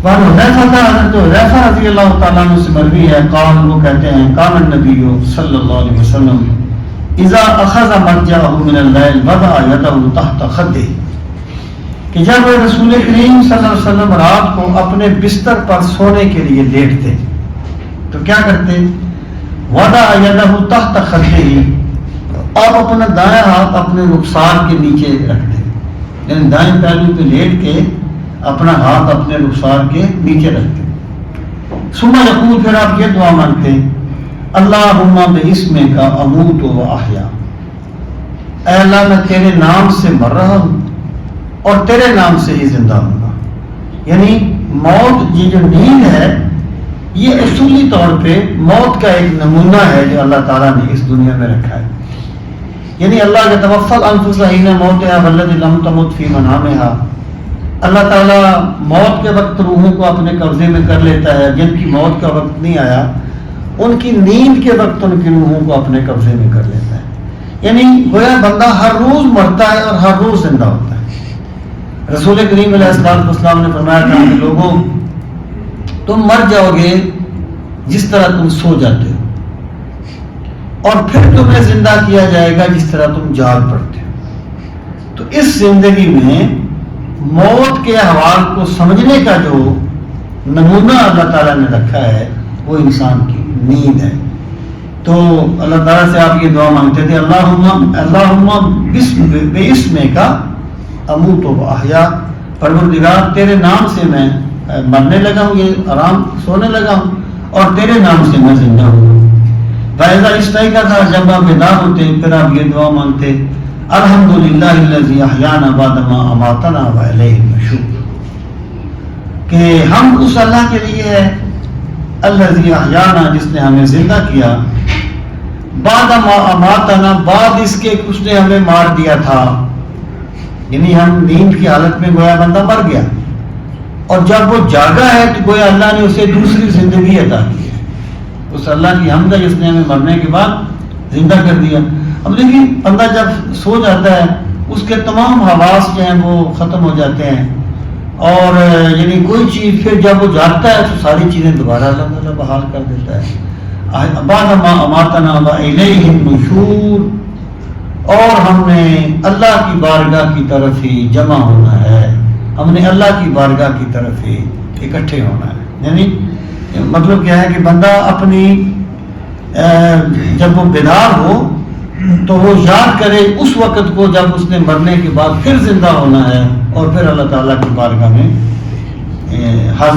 وعن حذیفہ حضرت حذیفہ رضی اللہ تعالیٰ عنہ سے مروی ہے قال وہ کہتے ہیں کان النبی صلی اللہ علیہ وسلم اذا اخذ مضجعه من الليل وضع يده تحت خده کہ جب رسول کریم صلی اللہ علیہ وسلم رات کو اپنے بستر پر سونے کے لیے لیٹتے تو کیا کرتے؟ وضع يده تحت خده آپ اپنا دائیں ہاتھ اپنے رخسار کے نیچے رکھتے، یعنی دائیں پہلو پہ لیٹ کے اپنا ہاتھ اپنے رخسار کے نیچے رکھتے۔ ثم یقول پھر آپ یہ دعا مانگتے اللہم باسمک اموت و احیا، اے اللہ میں تیرے نام سے مر رہا ہوں اور تیرے نام سے ہی زندہ ہوں گا۔ یعنی موت، یہ جو نیند ہے، یہ اصولی طور پہ موت کا ایک نمونہ ہے جو اللہ تعالیٰ نے اس دنیا میں رکھا ہے۔ یعنی اللہ کے توفی الانفس حین موتہا والذی لم تمت فی منامہا، اللہ تعالیٰ موت کے وقت روحوں کو اپنے قبضے میں کر لیتا ہے، جن کی موت کا وقت نہیں آیا ان کی نیند کے وقت ان کی روحوں کو اپنے قبضے میں کر لیتا ہے۔ یعنی گویا بندہ ہر روز مرتا ہے اور ہر روز زندہ ہوتا ہے۔ رسول کریم علیہ السلام نے فرمایا تھا کہ لوگوں تم مر جاؤ گے جس طرح تم سو جاتے ہو، اور پھر تمہیں زندہ کیا جائے گا جس طرح تم جاگ پڑتے ہو۔ تو اس زندگی میں موت کے احوال کو سمجھنے کا جو نمونہ اللہ تعالیٰ نے رکھا ہے وہ انسان کی نیند ہے۔ تو اللہ تعالیٰ سے آپ یہ دعا مانگتے تھے اللہم باسمک اموت و احیا، پروردگار تیرے نام سے میں مرنے لگا ہوں، یہ آرام سونے لگا ہوں، اور تیرے نام سے میں زندہ ہوں۔ فَإِذَا اسْتَيْقَظَ جب آپ بیدار ہوتے پھر آپ یہ دعا مانگتے الحمدللہ الذی احیانا بعد ما اماتنا والیہ النشور، کہ ہم اس اللہ کے لیے ہے الذی احیانا جس نے ہمیں زندہ کیا، بعد ما اماتنا بعد اس کے اس نے ہمیں مار دیا تھا، یعنی ہم نیند کی حالت میں گویا بندہ مر گیا اور جب وہ جاگا ہے تو گویا اللہ نے اسے دوسری زندگی عطا کی ہے۔ اس اللہ کی حمد ہے جس نے ہمیں مرنے کے بعد زندہ کر دیا۔ اب دیکھیں بندہ جب سو جاتا ہے اس کے تمام حواس جو ہیں وہ ختم ہو جاتے ہیں، اور یعنی کوئی چیز پھر جب وہ جاگتا ہے تو ساری چیزیں دوبارہ اللہ تعالیٰ بحال کر دیتا ہے۔ بعد ما اماتنا والیہ النشور، اور ہم نے اللہ کی بارگاہ کی طرف ہی جمع ہونا ہے، ہم نے اللہ کی بارگاہ کی طرف ہی اکٹھے ہونا ہے۔ یعنی مطلب کیا ہے کہ بندہ اپنی جب وہ بیدار ہو تو وہ یاد کرے اس وقت کو جب اس نے مرنے کے بعد پھر زندہ ہونا ہے اور پھر اللہ تعالیٰ کی بارگاہ میں حاضر